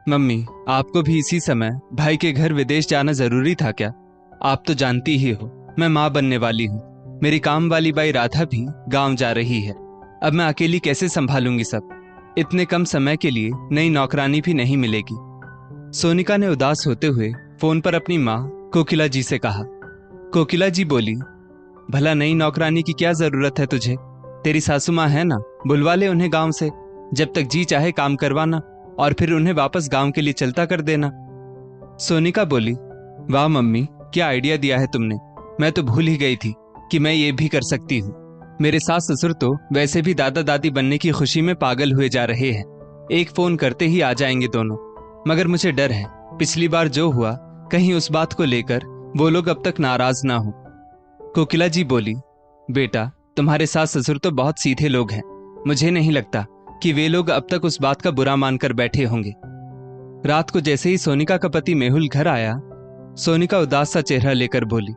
Mummy, आपको भी इसी समय भाई के घर विदेश जाना जरूरी था क्या? आप तो जानती ही हो मैं माँ बनने वाली हूँ। मेरी काम वाली बाई राधा भी गांव जा रही है। अब मैं अकेली कैसे संभालूंगी सब? इतने कम समय के लिए नई नौकरानी भी नहीं मिलेगी। सोनिका ने उदास होते हुए फोन पर अपनी माँ कोकिला जी से कहा। कोकिला जी बोली, भला नई नौकरानी की क्या जरूरत है तुझे? तेरी सासू माँ है ना, बुलवा ले उन्हें गांव से। जब तक जी चाहे काम करवाना और फिर उन्हें वापस गांव के लिए चलता कर देना। सोनिका बोली, वाह मम्मी, क्या आइडिया दिया है तुमने। मैं तो भूल ही गई थी कि मैं ये भी कर सकती हूँ। मेरे सास ससुर तो वैसे भी दादा दादी बनने की खुशी में पागल हुए जा रहे हैं। एक फोन करते ही आ जाएंगे दोनों। मगर मुझे डर है, पिछली बार जो हुआ, कहीं उस बात को लेकर वो लोग अब तक नाराज ना हो। कोकिला जी बोली, बेटा, तुम्हारे सास ससुर तो बहुत सीधे लोग हैं। मुझे नहीं लगता कि वे लोग अब तक उस बात का बुरा मानकर बैठे होंगे। रात को जैसे ही सोनिका का पति मेहुल घर आया, सोनिका उदास सा चेहरा लेकर बोली,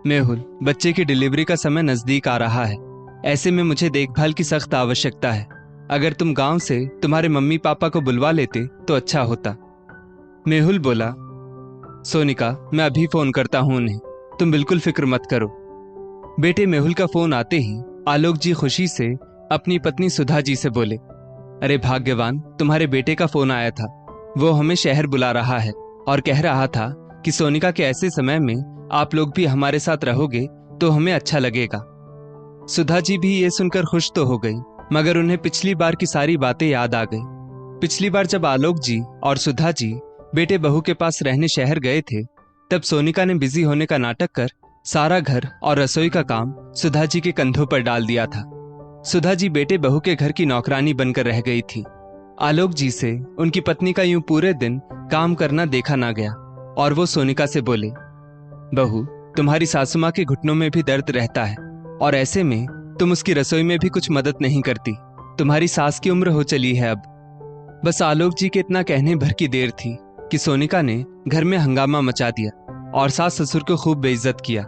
मेहुल, बच्चे की डिलीवरी का समय नजदीक आ रहा है। ऐसे में मुझे देखभाल की सख्त आवश्यकता है। अगर तुम गांव से तुम्हारे मम्मी पापा को बुलवा लेते तो अच्छा होता। मेहुल बोला, सोनिका, मैं अभी फोन करता हूं उन्हें, तुम बिल्कुल फिक्र मत करो। बेटे मेहुल का फोन आते ही आलोक जी खुशी से अपनी पत्नी सुधा जी से बोले, अरे भाग्यवान, तुम्हारे बेटे का फोन आया था। वो हमें शहर बुला रहा है और कह रहा था कि सोनिका के ऐसे समय में आप लोग भी हमारे साथ रहोगे तो हमें अच्छा लगेगा। सुधा जी भी ये सुनकर खुश तो हो गई, मगर उन्हें पिछली बार की सारी बातें याद आ गई। पिछली बार जब आलोक जी और सुधा जी बेटे बहू के पास रहने शहर गए थे, तब सोनिका ने बिजी होने का नाटक कर सारा घर और रसोई का काम सुधा जी के कंधों पर डाल दिया था। सुधा जी बेटे बहू के घर की नौकरानी बनकर रह गई थी। आलोक जी से उनकी पत्नी का यूं पूरे दिन काम करना देखा ना गया और वो सोनिका से बोले, बहू, तुम्हारी सासू माँ के घुटनों में भी दर्द रहता है और ऐसे में तुम उसकी रसोई में भी कुछ मदद नहीं करती। तुम्हारी सास की उम्र हो चली है अब। बस आलोक जी के इतना कहने भर की देर थी कि सोनिका ने घर में हंगामा मचा दिया और सास ससुर को खूब बेइज्जत किया।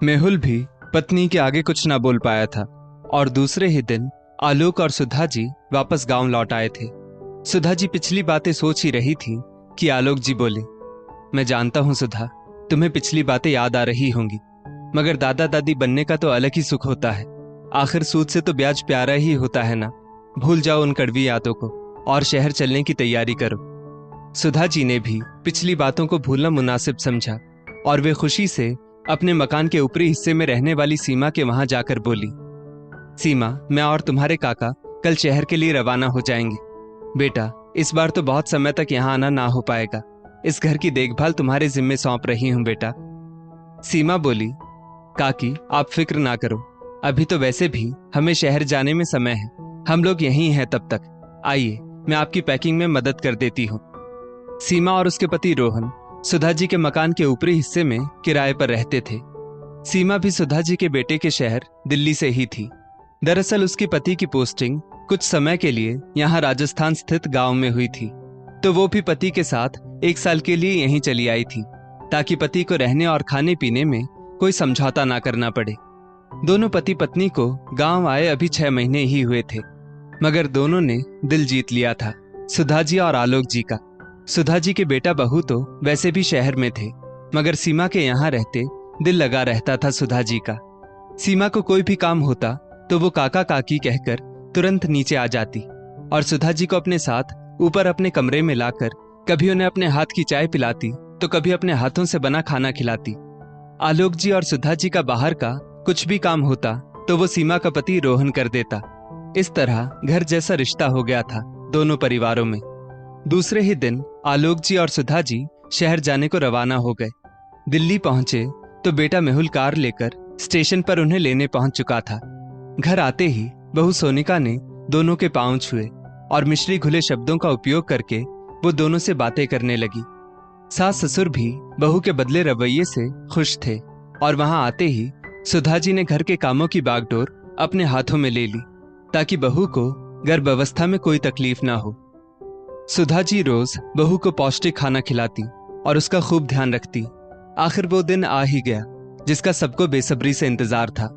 मेहुल भी पत्नी के आगे कुछ ना बोल पाया था और दूसरे ही दिन आलोक और सुधा जी वापस गांव लौट आए थे। सुधा जी पिछली बातें सोच ही रही थी कि आलोक जी बोले, मैं जानता हूं सुधा, तुम्हें पिछली बातें याद आ रही होंगी, मगर दादा दादी बनने का तो अलग ही सुख होता है। आखिर सूद से तो ब्याज प्यारा ही होता है ना। भूल जाओ उन कड़वी यादों को और शहर चलने की तैयारी करो। सुधा जी ने भी पिछली बातों को भूलना मुनासिब समझा और वे खुशी से अपने मकान के ऊपरी हिस्से में रहने वाली सीमा के वहां जाकर बोली, सीमा, मैं और तुम्हारे काका कल शहर के लिए रवाना हो जाएंगे। बेटा, इस बार तो बहुत समय तक यहाँ आना ना हो पाएगा। इस घर की देखभाल तुम्हारे जिम्मे सौंप रही हूँ बेटा। सीमा बोली, काकी, आप फिक्र ना करो, अभी तो वैसे भी हमें शहर जाने में समय है। हम लोग यहीं हैं तब तक। आइए, मैं आपकी पैकिंग में मदद कर देती हूँ। सीमा और उसके पति रोहन सुधा जी के मकान के ऊपरी हिस्से में किराए पर रहते थे। सीमा भी सुधा जी के बेटे के शहर दिल्ली से ही थी। दरअसल उसके पति की पोस्टिंग कुछ समय के लिए यहाँ राजस्थान स्थित गांव में हुई थी, तो वो भी पति के साथ 1 साल के लिए यहीं चली आई थी ताकि पति को रहने और खाने पीने में कोई समझौता ना करना पड़े। दोनों पति पत्नी को गांव आए अभी 6 महीने ही हुए थे, मगर दोनों ने दिल जीत लिया था, सुधा जी और आलोक जी का। सुधा जी के बेटा बहू तो वैसे भी शहर में थे, मगर सीमा के यहाँ रहते दिल लगा रहता था सुधा जी का। सीमा को कोई भी काम होता तो वो काका काकी कहकर तुरंत नीचे आ जाती और सुधा जी को अपने साथ ऊपर अपने कमरे में लाकर कभी उन्हें अपने हाथ की चाय पिलाती तो कभी अपने हाथों से बना खाना खिलाती। आलोक जी और सुधा जी का बाहर का कुछ भी काम होता तो वो सीमा का पति रोहन कर देता। इस तरह घर जैसा रिश्ता हो गया था दोनों परिवारों में। दूसरे ही दिन आलोक जी और सुधा जी शहर जाने को रवाना हो गए। दिल्ली पहुंचे तो बेटा मेहुल कार लेकर स्टेशन पर उन्हें लेने पहुंच चुका था। घर आते ही बहू सोनिका ने दोनों के पांव छुए और मिश्री घुले शब्दों का उपयोग करके वो दोनों से बातें करने लगी। सास ससुर भी बहू के बदले रवैये से खुश थे और वहां आते ही सुधा जी ने घर के कामों की बागडोर अपने हाथों में ले ली ताकि बहू को गर्भावस्था में कोई तकलीफ ना हो। सुधा जी रोज बहू को पौष्टिक खाना खिलाती और उसका खूब ध्यान रखती। आखिर वो दिन आ ही गया जिसका सबको बेसब्री से इंतजार था।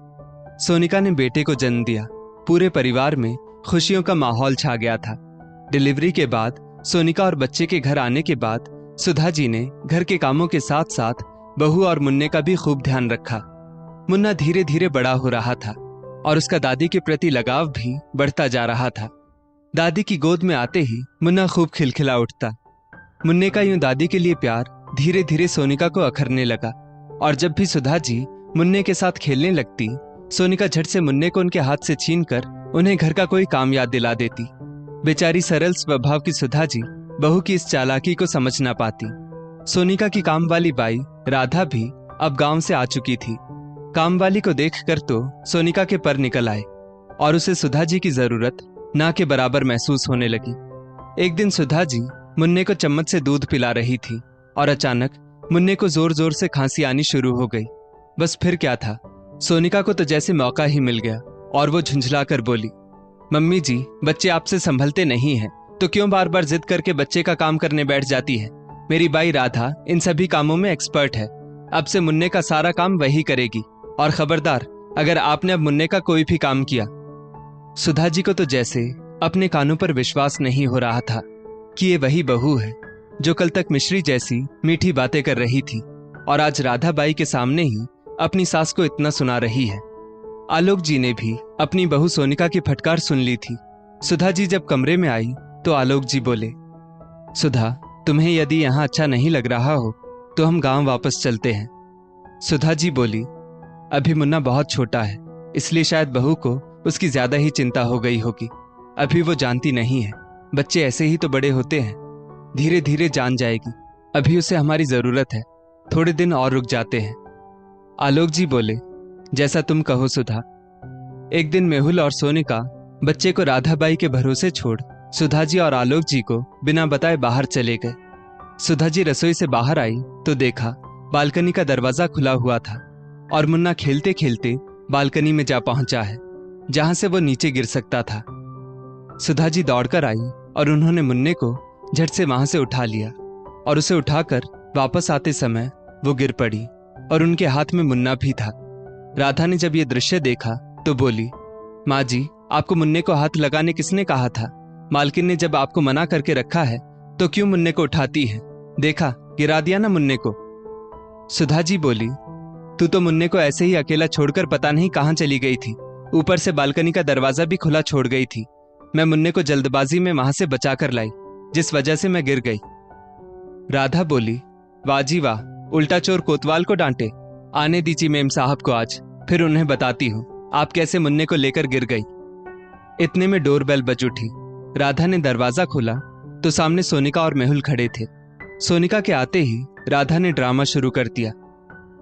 सोनिका ने बेटे को जन्म दिया। पूरे परिवार में खुशियों का माहौल छा गया था। डिलीवरी के बाद सोनिका और बच्चे के घर आने के बाद सुधा जी ने घर के कामों के साथ साथ बहू और मुन्ने का भी खूब ध्यान रखा। मुन्ना धीरे धीरे बड़ा हो रहा था और उसका दादी के प्रति लगाव भी बढ़ता जा रहा था। दादी की गोद में आते ही मुन्ना खूब खिलखिला उठता। मुन्ने का यूं दादी के लिए प्यार धीरे धीरे सोनिका को अखरने लगा और जब भी सुधा जी मुन्ने के साथ खेलने लगती, सोनिका झट से मुन्ने को उनके हाथ से छीनकर उन्हें घर का कोई काम याद दिला देती। बेचारी सरल स्वभाव की सुधा जी बहू की इस चालाकी को समझ ना पाती। सोनिका की काम वाली बाई राधा भी अब गांव से आ चुकी थी। काम वाली को देखकर तो सोनिका के पर निकल आए और उसे सुधा जी की जरूरत ना के बराबर महसूस होने लगी। एक दिन सुधा जी मुन्ने को चम्मच से दूध पिला रही थी और अचानक मुन्ने को जोर जोर से खांसी आनी शुरू हो गई। बस फिर क्या था, सोनिका को तो जैसे मौका ही मिल गया और वो झुंझलाकर बोली, मम्मी जी, बच्चे आपसे संभलते नहीं हैं तो क्यों बार बार जिद करके बच्चे का काम करने बैठ जाती है। मेरी बाई राधा इन सभी कामों में एक्सपर्ट है। अब से मुन्ने का सारा काम वही करेगी और खबरदार अगर आपने अब मुन्ने का कोई भी काम किया। सुधा जी को तो जैसे अपने कानों पर विश्वास नहीं हो रहा था कि ये वही बहू है जो कल तक मिश्री जैसी मीठी बातें कर रही थी और आज राधा बाई के सामने ही अपनी सास को इतना सुना रही है। आलोक जी ने भी अपनी बहू सोनिका की फटकार सुन ली थी। सुधा जी जब कमरे में आई तो आलोक जी बोले, सुधा, तुम्हें यदि यहाँ अच्छा नहीं लग रहा हो तो हम गांव वापस चलते हैं। सुधा जी बोली, अभी मुन्ना बहुत छोटा है इसलिए शायद बहू को उसकी ज्यादा ही चिंता हो गई होगी। अभी वो जानती नहीं है, बच्चे ऐसे ही तो बड़े होते हैं, धीरे धीरे जान जाएगी। अभी उसे हमारी जरूरत है, थोड़े दिन और रुक जाते हैं। आलोक जी बोले, जैसा तुम कहो सुधा। एक दिन मेहुल और सोनिका बच्चे को राधाबाई के भरोसे छोड़ सुधा जी और आलोक जी को बिना बताए बाहर चले गए। सुधा जी रसोई से बाहर आई तो देखा बालकनी का दरवाजा खुला हुआ था और मुन्ना खेलते खेलते बालकनी में जा पहुंचा है जहां से वो नीचे गिर सकता था। सुधा जी दौड़कर आई और उन्होंने मुन्ने को झट से वहां से उठा लिया और उसे उठाकर वापस आते समय वो गिर पड़ी और उनके हाथ में मुन्ना भी था। राधा ने जब ये दृश्य देखा तो बोली, माँ जी, आपको मुन्ने को हाथ लगाने किसने कहा था? मालकिन ने जब आपको मना करके रखा है तो क्यों मुन्ने को उठाती है? देखा, गिरा दिया ना मुन्ने को। सुधा जी बोली, तू तो मुन्ने को ऐसे ही अकेला छोड़कर पता नहीं कहां चली गई थी। ऊपर से बालकनी का दरवाजा भी खुला छोड़ गई थी। मैं मुन्ने को जल्दबाजी में वहां से बचा कर लाई, जिस वजह से मैं गिर गई। राधा बोली, वाह जी वाह, उल्टा चोर कोतवाल को डांटे। आने दीजिए मेम साहब को आज, फिर उन्हें बताती हूँ आप कैसे मुन्ने को लेकर गिर गई। इतने में डोरबेल बज उठी। राधा ने दरवाजा खोला तो सामने सोनिका और मेहुल खड़े थे। सोनिका के आते ही राधा ने ड्रामा शुरू कर दिया।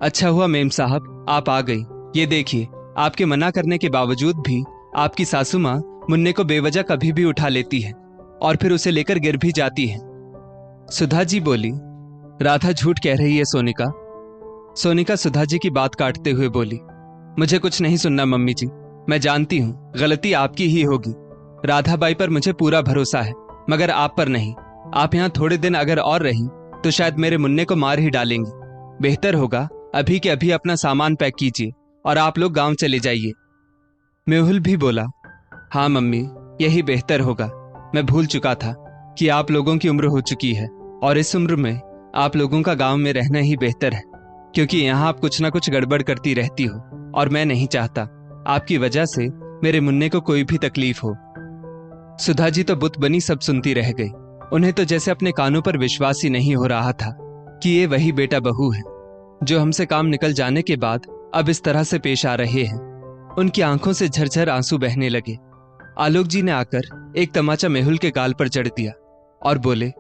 अच्छा हुआ मेम साहब आप आ गई। ये देखिए, आपके मना करने के बावजूद भी आपकी सासू माँ मुन्ने को बेवजह कभी भी उठा लेती है और फिर उसे लेकर गिर भी जाती है। सुधा जी बोली, राधा झूठ कह रही है सोनिका। सोनिका सुधा जी की बात काटते हुए बोली, मुझे कुछ नहीं सुनना मम्मी जी, मैं जानती हूँ गलती आपकी ही होगी। राधाबाई पर मुझे पूरा भरोसा है मगर आप पर नहीं। आप यहाँ थोड़े दिन अगर और रही तो शायद मेरे मुन्ने को मार ही डालेंगी। बेहतर होगा अभी के अभी अपना सामान पैक कीजिए और आप लोग गांव चले जाइए। मेहुल भी बोला, हाँ मम्मी, यही बेहतर होगा। मैं भूल चुका था कि आप लोगों की उम्र हो चुकी है और इस उम्र में आप लोगों का गांव में रहना ही बेहतर है, क्योंकि यहाँ आप कुछ ना कुछ गड़बड़ करती रहती हो और मैं नहीं चाहता आपकी वजह से मेरे मुन्ने को कोई भी तकलीफ हो। सुधा जी तो बुत बनी सब सुनती रह गई। उन्हें तो जैसे अपने कानों पर विश्वास ही नहीं हो रहा था कि ये वही बेटा बहू है जो हमसे काम निकल जाने के बाद अब इस तरह से पेश आ रहे हैं। उनकी आंखों से झरझर आंसू बहने लगे। आलोक जी ने आकर एक तमाचा मेहुल के गाल पर जड़ दिया और बोले,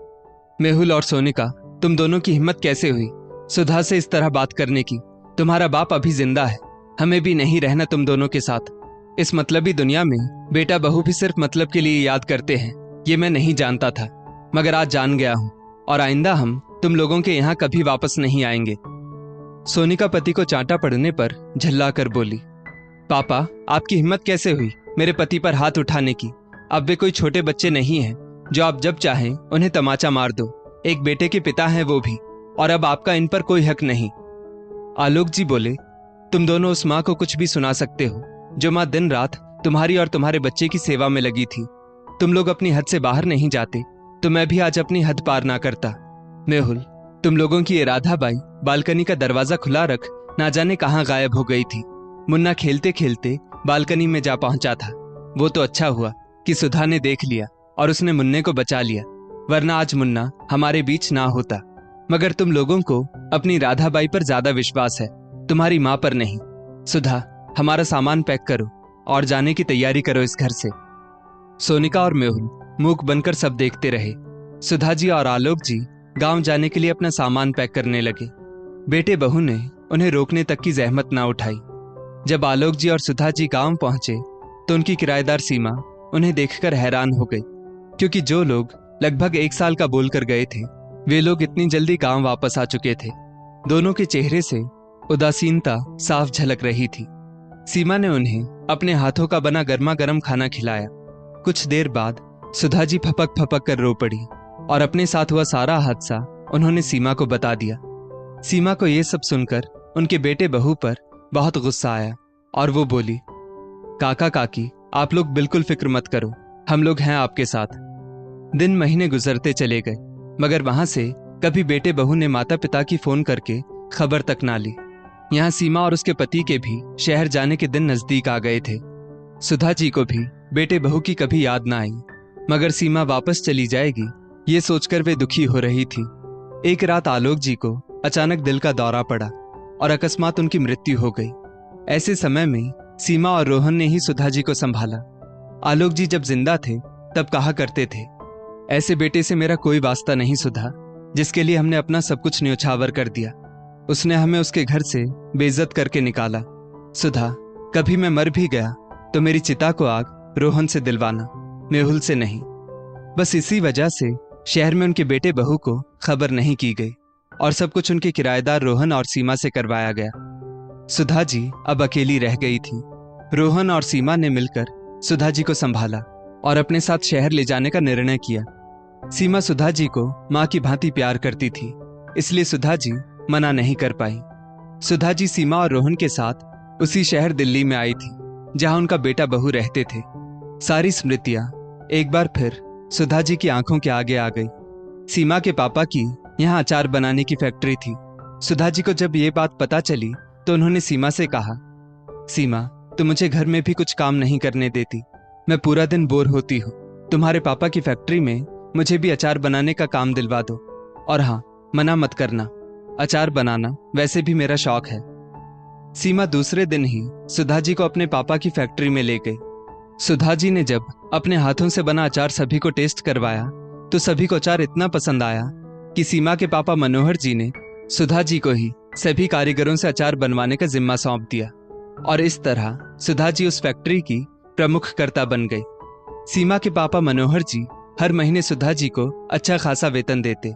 मेहुल और सोनिका, तुम दोनों की हिम्मत कैसे हुई सुधा से इस तरह बात करने की? तुम्हारा बाप अभी जिंदा है, हमें भी नहीं रहना तुम दोनों के साथ। इस मतलबी दुनिया में बेटा बहू भी सिर्फ मतलब के लिए याद करते हैं, ये मैं नहीं जानता था मगर आज जान गया हूँ और आइंदा हम तुम लोगों के यहाँ कभी वापस नहीं आएंगे। सोनिका पति को चांटा पड़ने पर झल्लाकर बोली, पापा, आपकी हिम्मत कैसे हुई मेरे पति पर हाथ उठाने की? अब वे कोई छोटे बच्चे नहीं हैं जो आप जब चाहें उन्हें तमाचा मार दो। एक बेटे के पिता हैं वो भी, और अब आपका इन पर कोई हक नहीं। आलोक जी बोले, तुम दोनों उस माँ को कुछ भी सुना सकते हो जो माँ दिन रात तुम्हारी और तुम्हारे बच्चे की सेवा में लगी थी। तुम लोग अपनी हद से बाहर नहीं जाते तो मैं भी आज अपनी हद पार ना करता। मेहुल, तुम लोगों की ये राधा बाई बालकनी का दरवाजा खुला रख ना जाने कहाँ गायब हो गई थी। मुन्ना खेलते खेलते बालकनी में जा पहुंचा था। वो तो अच्छा हुआ कि सुधा ने देख लिया और उसने मुन्ने को बचा लिया, वरना आज मुन्ना हमारे बीच ना होता। मगर तुम लोगों को अपनी राधा बाई पर ज्यादा विश्वास है, तुम्हारी माँ पर नहीं। सुधा, हमारा सामान पैक करो और जाने की तैयारी करो इस घर से। सोनिका और मेहुल मूक बनकर सब देखते रहे। सुधा जी और आलोक जी गांव जाने के लिए अपना सामान पैक करने लगे। बेटे बहू ने उन्हें रोकने तक की जहमत ना उठाई। जब आलोक जी और सुधा जी गांव पहुंचे तो उनकी किराएदार सीमा उन्हें देखकर हैरान हो गई, क्योंकि जो लोग लगभग 1 साल का बोलकर गए थे वे लोग इतनी जल्दी गांव वापस आ चुके थे। दोनों के चेहरे से उदासीनता साफ झलक रही थी। सीमा ने उन्हें अपने हाथों का बना गर्मा गर्म खाना खिलाया। कुछ देर बाद सुधा जी फपक फपक कर रो पड़ी और अपने साथ हुआ सारा हादसा उन्होंने सीमा को बता दिया। सीमा को यह सब सुनकर उनके बेटे बहू पर बहुत गुस्सा आया और वो बोली, काका काकी, आप लोग बिल्कुल फिक्र मत करो, हम लोग हैं आपके साथ। दिन महीने गुजरते चले गए, मगर वहां से कभी बेटे बहू ने माता पिता की फोन करके खबर तक ना ली। यहाँ सीमा और उसके पति के भी शहर जाने के दिन नजदीक आ गए थे। सुधा जी को भी बेटे बहू की कभी याद ना आई, मगर सीमा वापस चली जाएगी ये सोचकर वे दुखी हो रही थी। एक रात आलोक जी को अचानक दिल का दौरा पड़ा और अकस्मात उनकी मृत्यु हो गई। ऐसे समय में सीमा और रोहन ने ही सुधा जी को संभाला। आलोक जी जब जिंदा थे तब कहा करते थे, ऐसे बेटे से मेरा कोई वास्ता नहीं सुधा, जिसके लिए हमने अपना सब कुछ न्योछावर कर दिया। उसने हमें उसके घर से बेइज्जत करके निकाला। सुधा, कभी मैं मर भी गया तो मेरी चिता को आग रोहन से दिलवाना, मेहुल से नहीं। बस इसी वजह से शहर में उनके बेटे बहू को खबर नहीं की गई और सब कुछ उनके किराएदार रोहन और सीमा से करवाया गया। सुधा जी अब अकेली रह गई थी। रोहन और सीमा ने मिलकर सुधा जी को संभाला और अपने साथ शहर ले जाने का निर्णय किया। सीमा सुधा जी को मां की भांति प्यार करती थी, इसलिए सुधा जी मना नहीं कर पाई। सुधा जी सीमा और रोहन के साथ उसी शहर दिल्ली में आई थी जहां उनका बेटा बहू रहते थे। सारी स्मृतियां एक बार फिर सुधा जी की आंखों के आगे आ गई। सीमा के पापा की यहाँ अचार बनाने की फैक्ट्री थी। सुधा जी को जब ये बात पता चली तो उन्होंने सीमा से कहा, सीमा, तुम मुझे घर में भी कुछ काम नहीं करने देती, मैं पूरा दिन बोर होती हूँ। तुम्हारे पापा की फैक्ट्री में मुझे भी अचार बनाने का काम दिलवा दो। और हाँ, मना मत करना, अचार बनाना वैसे भी मेरा शौक है। सीमा दूसरे दिन ही सुधा जी को अपने पापा की फैक्ट्री में ले गई। सुधा जी ने जब अपने हाथों से बना अचार सभी को टेस्ट करवाया तो सभी को अचार इतना पसंद आया कि सीमा के पापा मनोहर जी ने सुधा जी को ही सभी कारीगरों से अचार बनवाने का जिम्मा सौंप दिया और इस तरह सुधा जी उस फैक्ट्री की प्रमुख कर्ता बन गई। सीमा के पापा मनोहर जी हर महीने सुधा जी को अच्छा खासा वेतन देते,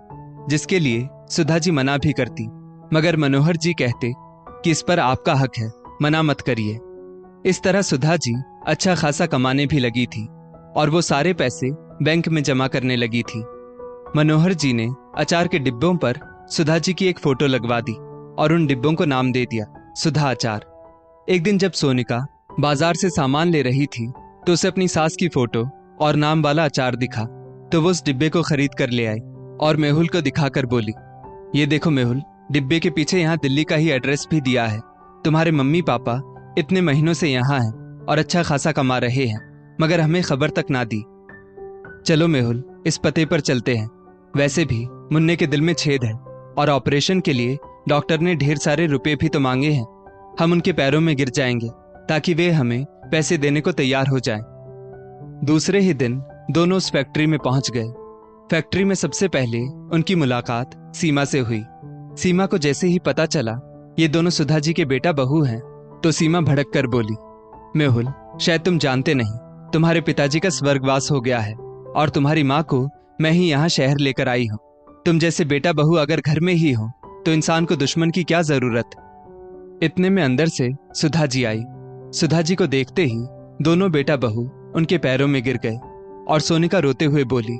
जिसके लिए सुधा जी मना भी करती, मगर मनोहर जी कहते कि इस पर आपका हक है, मना मत करिए। इस तरह सुधा जी अच्छा खासा कमाने भी लगी थी और वो सारे पैसे बैंक में जमा करने लगी थी। मनोहर जी ने अचार के डिब्बों पर सुधा जी की एक फोटो लगवा दी और उन डिब्बों को नाम दे दिया सुधा अचार। एक दिन जब सोनिका बाजार से सामान ले रही थी तो उसे अपनी सास की फोटो और नाम वाला अचार दिखा, तो वो उस डिब्बे को खरीद कर ले आई और मेहुल को दिखाकर बोली, ये देखो मेहुल, डिब्बे के पीछे यहाँ दिल्ली का ही एड्रेस भी दिया है। तुम्हारे मम्मी पापा इतने महीनों से यहाँ हैं और अच्छा खासा कमा रहे हैं, मगर हमें खबर तक ना दी। चलो मेहुल, इस पते पर चलते हैं। वैसे भी मुन्ने के दिल में छेद है और ऑपरेशन के लिए डॉक्टर ने ढेर सारे रुपए भी तो मांगे हैं। हम उनके पैरों में गिर जाएंगे ताकि वे हमें पैसे देने को तैयार हो जाएं। दूसरे ही दिन दोनों उस फैक्ट्री में पहुंच गए। फैक्ट्री में सबसे पहले उनकी मुलाकात सीमा से हुई। सीमा को जैसे ही पता चला ये दोनों सुधा जी के बेटा बहू हैं तो सीमा भड़क कर बोली, मेहुल, शायद तुम जानते नहीं, तुम्हारे पिताजी का स्वर्गवास हो गया है और तुम्हारी माँ को मैं ही यहाँ शहर लेकर आई हूँ। तुम जैसे बेटा बहू अगर घर में ही हो तो इंसान को दुश्मन की क्या जरूरत। इतने में अंदर से सुधा जी आई। सुधा जी को देखते ही दोनों बेटा बहू उनके पैरों में गिर गए और सोनिका रोते हुए बोली,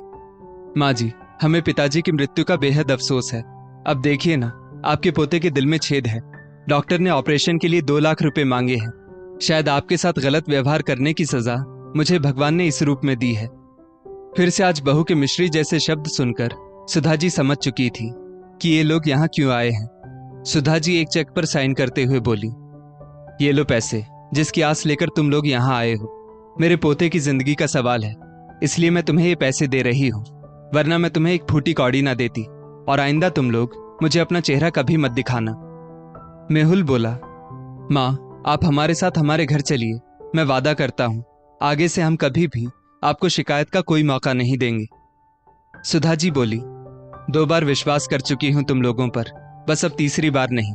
माँ जी, हमें पिताजी की मृत्यु का बेहद अफसोस है। अब देखिए ना, आपके पोते के दिल में छेद है। डॉक्टर ने ऑपरेशन के लिए 2 लाख रुपए मांगे हैं। शायद आपके साथ गलत व्यवहार करने की सजा मुझे भगवान ने इस रूप में दी है। फिर से आज बहू के मिश्री जैसे शब्द सुनकर सुधा जी समझ चुकी थी कि ये लोग यहाँ क्यों आए हैं। सुधा जी एक चेक पर साइन करते हुए बोली, ये लो पैसे जिसकी आस लेकर तुम लोग यहाँ आए हो। मेरे पोते की जिंदगी का सवाल है, इसलिए मैं तुम्हें ये पैसे दे रही हूँ, वरना मैं तुम्हें एक फूटी कौड़ी ना देती। और आइंदा तुम लोग मुझे अपना चेहरा कभी मत दिखाना। मेहुल बोला, माँ आप हमारे साथ हमारे घर चलिए, मैं वादा करता हूँ आगे से हम कभी भी आपको शिकायत का कोई मौका नहीं देंगे। सुधा जी बोली, 2 बार विश्वास कर चुकी हूं तुम लोगों पर, बस अब तीसरी बार नहीं।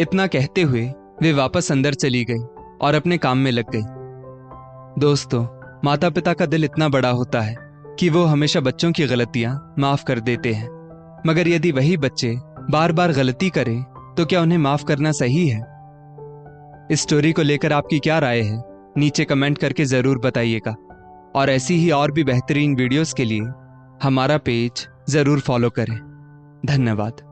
इतना कहते हुए वे वापस अंदर चली गई और अपने काम में लग गई। दोस्तों, माता पिता का दिल इतना बड़ा होता है कि वो हमेशा बच्चों की गलतियां माफ कर देते हैं, मगर यदि वही बच्चे बार बार गलती करें तो क्या उन्हें माफ करना सही है? इस स्टोरी को लेकर आपकी क्या राय है, नीचे कमेंट करके जरूर बताइएगा। और ऐसी ही और भी बेहतरीन वीडियोस के लिए हमारा पेज जरूर फॉलो करें। धन्यवाद।